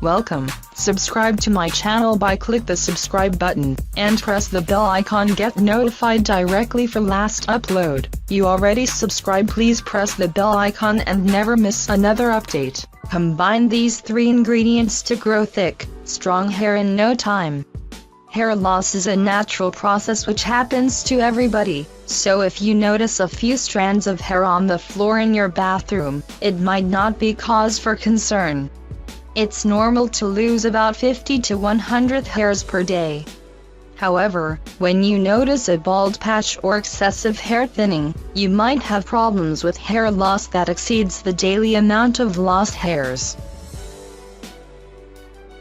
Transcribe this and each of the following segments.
Welcome. Subscribe to my channel by click the subscribe button and press the bell icon. Get notified directly for last upload. You already subscribed, please press the bell icon and never miss another update. Combine these 3 ingredients to grow thick, strong hair in no time. Hair loss is a natural process which happens to everybody, so if you notice a few strands of hair on the floor in your bathroom, it might not be cause for concern. It's normal to lose about 50 to 100 hairs per day. However, when you notice a bald patch or excessive hair thinning, you might have problems with hair loss that exceeds the daily amount of lost hairs.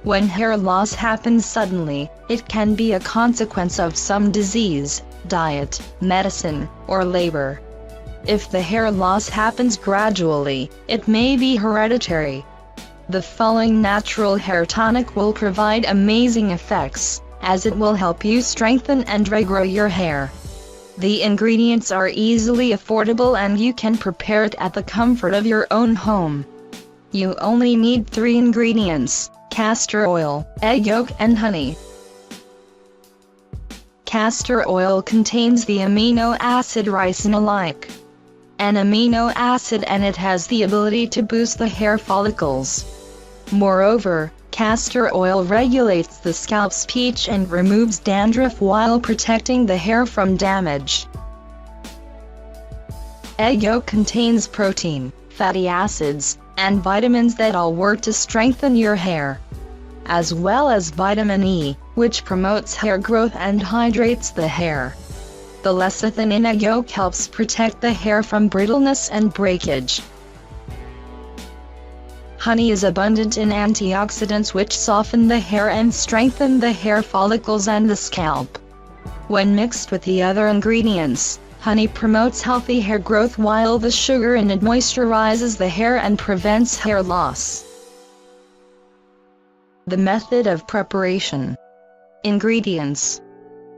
When hair loss happens suddenly, it can be a consequence of some disease, diet, medicine, or labor. If the hair loss happens gradually, it may be hereditary. The following natural hair tonic will provide amazing effects, as it will help you strengthen and regrow your hair. The ingredients are easily affordable and you can prepare it at the comfort of your own home. You only need 3 ingredients: castor oil, egg yolk and honey. Castor oil contains the amino acid ricinoleic, an amino acid, and it has the ability to boost the hair follicles. Moreover, castor oil regulates the scalp's pH and removes dandruff while protecting the hair from damage. Egg yolk contains protein, fatty acids, and vitamins that all work to strengthen your hair, as well as vitamin E, which promotes hair growth and hydrates the hair. The lecithin in egg yolk helps protect the hair from brittleness and breakage. Honey is abundant in antioxidants which soften the hair and strengthen the hair follicles and the scalp. When mixed with the other ingredients, honey promotes healthy hair growth while the sugar in it moisturizes the hair and prevents hair loss. The method of preparation. Ingredients: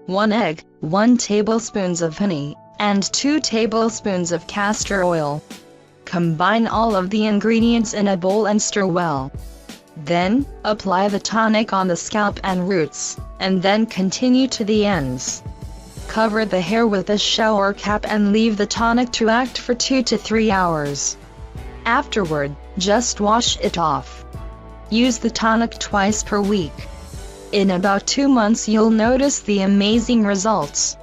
1 egg, 1 tablespoon of honey, and 2 tablespoons of castor oil. Combine all of the ingredients in a bowl and stir well. Then, apply the tonic on the scalp and roots, and then continue to the ends. Cover the hair with a shower cap and leave the tonic to act for 2 to 3 hours. Afterward, just wash it off. Use the tonic twice per week. In about 2 months you'll notice the amazing results.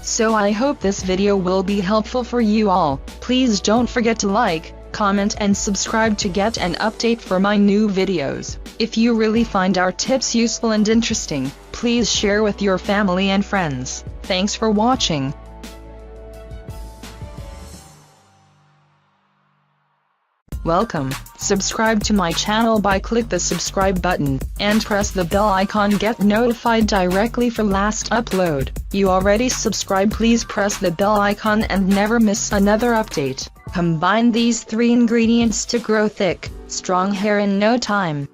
So I hope this video will be helpful for you all. Please don't forget to like, comment and subscribe to get an update for my new videos. If you really find our tips useful and interesting, please share with your family and friends. Thanks for watching. Welcome. Subscribe to my channel by click the subscribe button and press the bell icon. Get notified directly for last upload. You already subscribed, please press the bell icon and never miss another update. Combine these 3 ingredients to grow thick, strong hair in no time.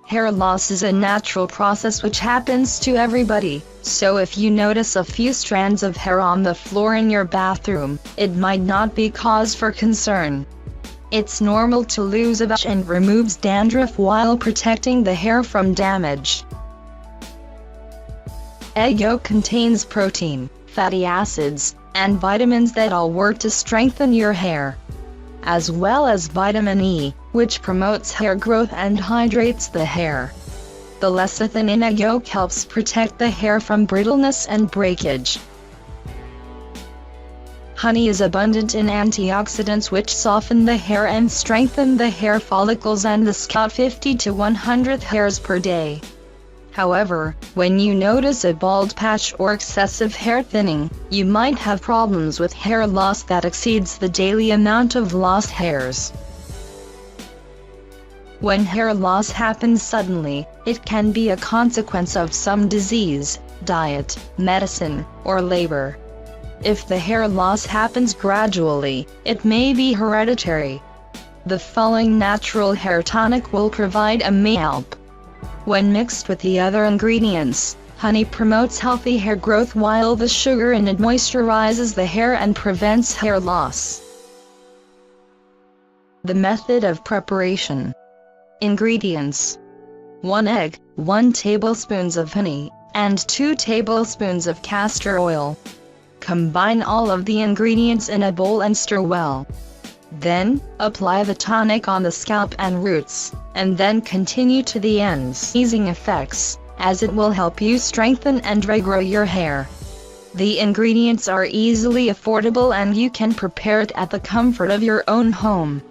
Hair loss is a natural process which happens to everybody, so if you notice a few strands of hair on the floor in your bathroom, it might not be cause for concern. It's normal to lose a patch and removes dandruff while protecting the hair from damage. Egg yolk contains protein, fatty acids, and vitamins that all work to strengthen your hair, as well as vitamin E, which promotes hair growth and hydrates the hair. The lecithin in egg yolk helps protect the hair from brittleness and breakage. Honey is abundant in antioxidants which soften the hair and strengthen the hair follicles and the scalp. 50 to 100 hairs per day. However, when you notice a bald patch or excessive hair thinning, you might have problems with hair loss that exceeds the daily amount of lost hairs. When hair loss happens suddenly, it can be a consequence of some disease, diet, medicine, or labor. If the hair loss happens gradually, it may be hereditary. The following natural hair tonic will provide amazing help. When mixed with the other ingredients, honey promotes healthy hair growth while the sugar in it moisturizes the hair and prevents hair loss. The method of preparation. Ingredients: 1 egg, 1 tablespoons of honey, and 2 tablespoons of castor oil. Combine all of the ingredients in a bowl and stir well. Then, apply the tonic on the scalp and roots, and then continue to the ends. Easing effects, as it will help you strengthen and regrow your hair. The ingredients are easily affordable and you can prepare it at the comfort of your own home.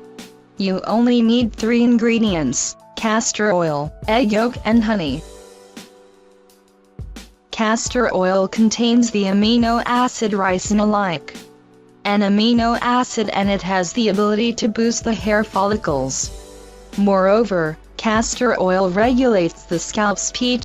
You only need 3 ingredients: castor oil, egg yolk and honey. Castor oil contains the amino acid ricinoleic, an amino acid, and it has the ability to boost the hair follicles. Moreover, castor oil regulates the scalp's pH